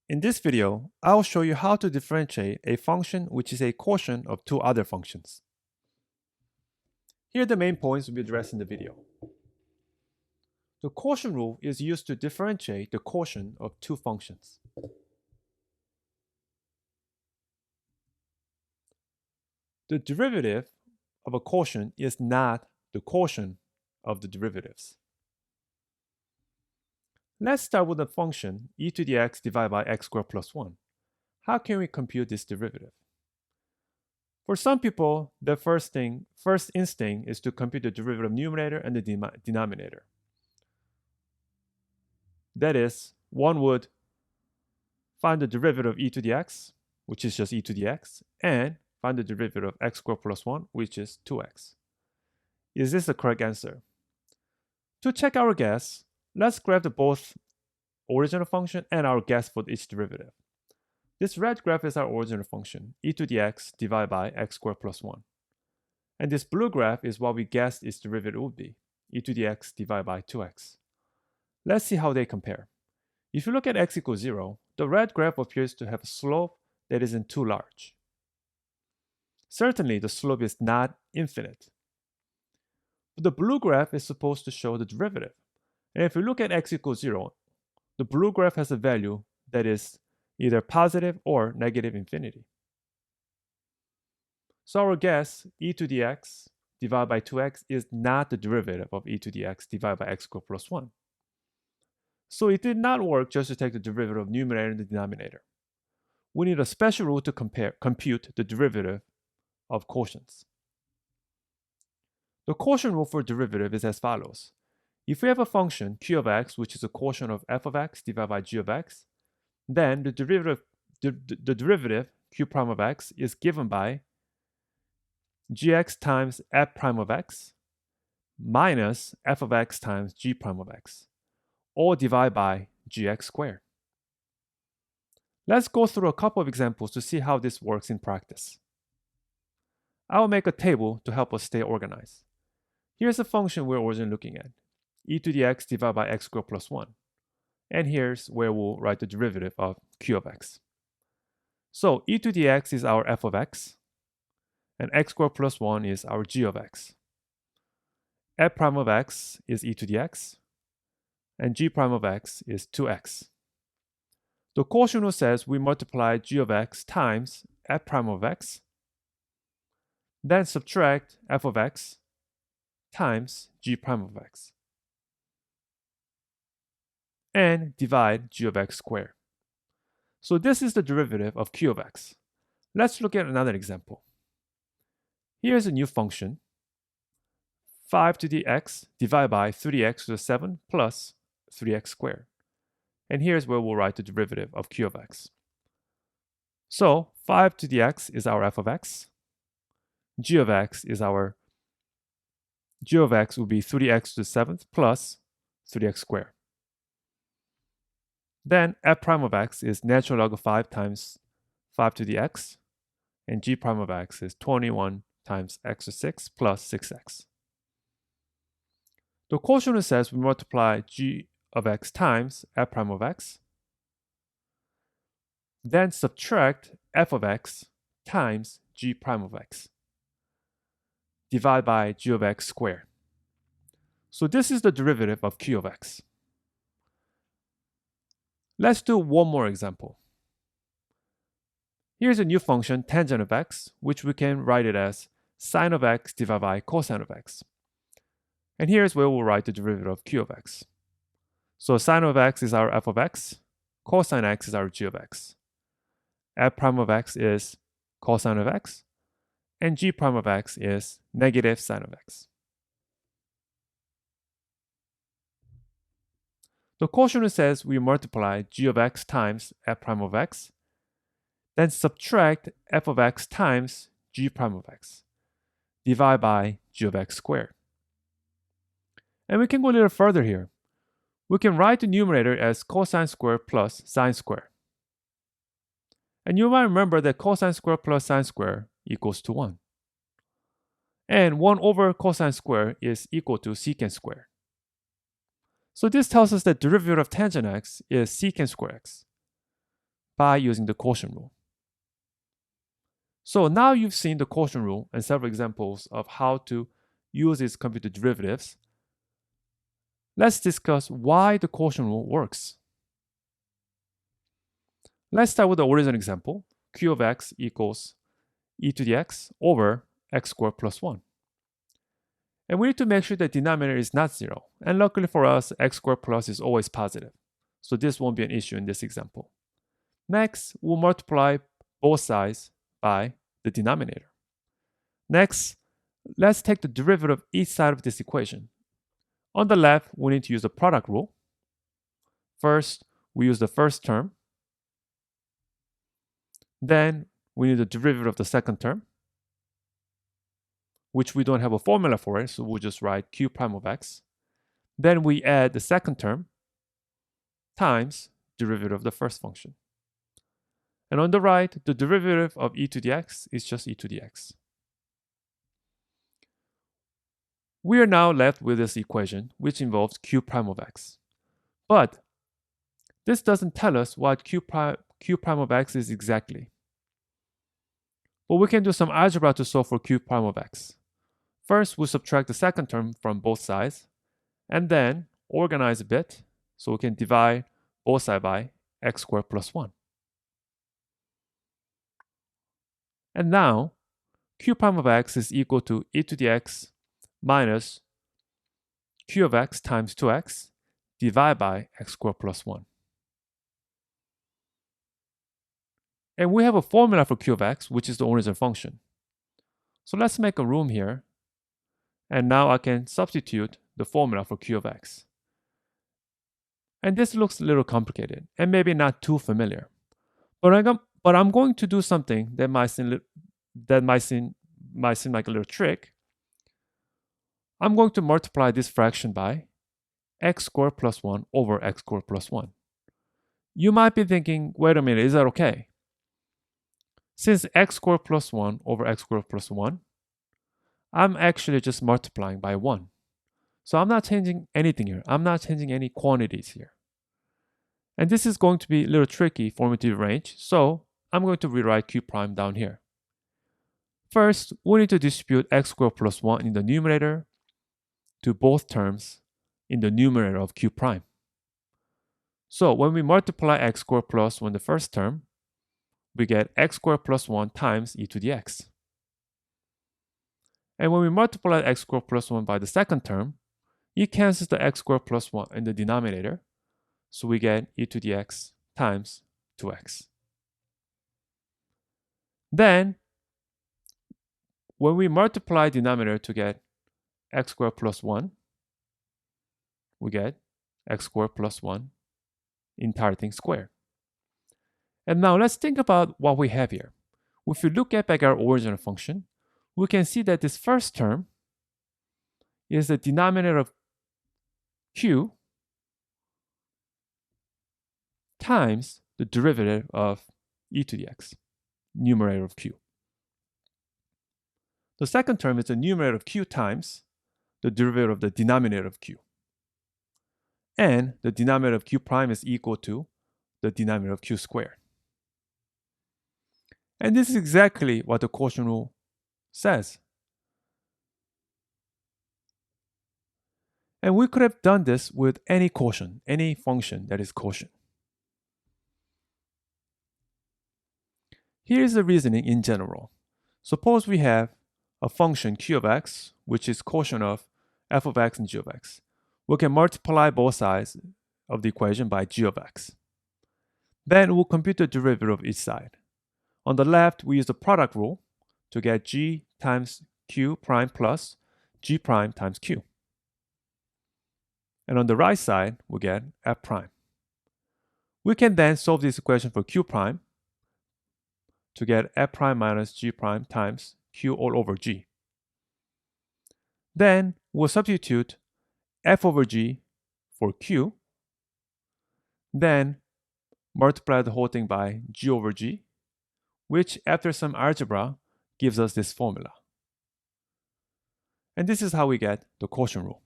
In this video, I'll show you how to differentiate a function which is a quotient of two other functions. Here are the main points we'll be addressed in the video. The quotient rule is used to differentiate the quotient of two functions. The derivative of a quotient is not the quotient of the derivatives. Let's start with the function e to the x divided by x squared plus 1. How can we compute this derivative? For some people, the first instinct is to compute the derivative of numerator and the denominator. That is, one would find the derivative of e to the x, which is just e to the x, and find the derivative of x squared plus 1, which is 2x. Is this the correct answer? To check our guess, let's grab the both original function and our guess for each derivative. This red graph is our original function, e to the x divided by x squared plus 1. And this blue graph is what we guessed its derivative would be, e to the x divided by 2x. Let's see how they compare. If you look at x equals 0, the red graph appears to have a slope that isn't too large. Certainly, the slope is not infinite. But the blue graph is supposed to show the derivative. And if you look at x equals 0, the blue graph has a value that is either positive or negative infinity. So our guess, e to the x divided by 2x, is not the derivative of e to the x divided by x squared plus 1. So it did not work just to take the derivative of numerator and the denominator. We need a special rule to compute the derivative of quotients. The quotient rule for derivative is as follows. If we have a function q of x, which is a quotient of f of x divided by g of x, then the derivative q prime of x is given by gx times f prime of x minus f of x times g prime of x, all divided by gx squared. Let's go through a couple of examples to see how this works in practice. I will make a table to help us stay organized. Here's the function we're originally looking at, e to the x divided by x squared plus 1. And here's where we'll write the derivative of q of x. So e to the x is our f of x, and x squared plus 1 is our g of x. F prime of x is e to the x, and g prime of x is 2x. The quotient rule says we multiply g of x times f prime of x, then subtract f of x times g prime of x, and divide g of x squared. So this is the derivative of q of x. Let's look at another example. Here's a new function, 5 to the x divided by 3x to the 7 plus 3x squared. And here's where we'll write the derivative of q of x. So 5 to the x is our f of x. G of x will be 3x to the 7th plus 3x squared. Then f prime of x is natural log of 5 times 5 to the x, and g prime of x is 21 times x to the 6 plus 6x. The quotient says we multiply g of x times f prime of x, then subtract f of x times g prime of x, divide by g of x squared. So this is the derivative of q of x. Let's do one more example. Here's a new function, tangent of x, which we can write it as sine of x divided by cosine of x. And here's where we'll write the derivative of q of x. So sine of x is our f of x, cosine x is our g of x. F prime of x is cosine of x, and g prime of x is negative sine of x. The quotient says we multiply g of x times f prime of x, then subtract f of x times g prime of x, divide by g of x squared. And we can go a little further here. We can write the numerator as cosine squared plus sine squared. And you might remember that cosine squared plus sine squared equals to 1. And 1 over cosine squared is equal to secant squared. So this tells us that derivative of tangent x is secant square x. by using the quotient rule. So now you've seen the quotient rule and several examples of how to use its computed derivatives. Let's discuss why the quotient rule works. Let's start with the original example. Q of x equals e to the x over x squared plus 1. And we need to make sure the denominator is not 0. And luckily for us, x squared plus is always positive. So this won't be an issue in this example. Next, we'll multiply both sides by the denominator. Next, let's take the derivative of each side of this equation. On the left, we need to use the product rule. First, we use the first term. Then, we need the derivative of the second term, which we don't have a formula for it, so we'll just write q prime of x. Then we add the second term times derivative of the first function. And on the right, the derivative of e to the x is just e to the x. We are now left with this equation, which involves q prime of x. But this doesn't tell us what q prime of x is exactly. But we can do some algebra to solve for q prime of x. First, we'll subtract the second term from both sides, and then organize a bit so we can divide both sides by x squared plus 1. And now, q prime of x is equal to e to the x minus q of x times 2x divided by x squared plus 1. And we have a formula for q of x, which is the original function. So let's make a room here. And now I can substitute the formula for q of x. And this looks a little complicated and maybe not too familiar. But I'm going to do something that might seem like a little trick. I'm going to multiply this fraction by x squared plus 1 over x squared plus 1. You might be thinking, wait a minute, is that okay? Since x squared plus 1 over x squared plus 1, I'm actually just multiplying by 1. So I'm not changing anything here. I'm not changing any quantities here. And this is going to be a little tricky for me to arrange, so I'm going to rewrite q prime down here. First, we need to distribute x squared plus 1 in the numerator to both terms in the numerator of q prime. So when we multiply x squared plus 1 the first term, we get x squared plus 1 times e to the x. And when we multiply x squared plus 1 by the second term, it cancels the x squared plus 1 in the denominator, so we get e to the x times 2x. Then, when we multiply denominator to get x squared plus 1, we get x squared plus 1 entire thing squared. And now let's think about what we have here. If we look at back our original function, we can see that this first term is the denominator of q times the derivative of e to the x, numerator of q. The second term is the numerator of q times the derivative of the denominator of q. And the denominator of q prime is equal to the denominator of q squared. And this is exactly what the quotient rule says. And we could have done this with any quotient, any function that is quotient. Here's the reasoning in general. Suppose we have a function q of x, which is quotient of f of x and g of x. We can multiply both sides of the equation by g of x. Then we'll compute the derivative of each side. On the left, we use the product rule to get g times q prime plus g prime times q. And on the right side, we get f prime. We can then solve this equation for q prime to get f prime minus g prime times q all over g. Then we'll substitute f over g for q, then multiply the whole thing by g over g, which after some algebra gives us this formula. And this is how we get the quotient rule.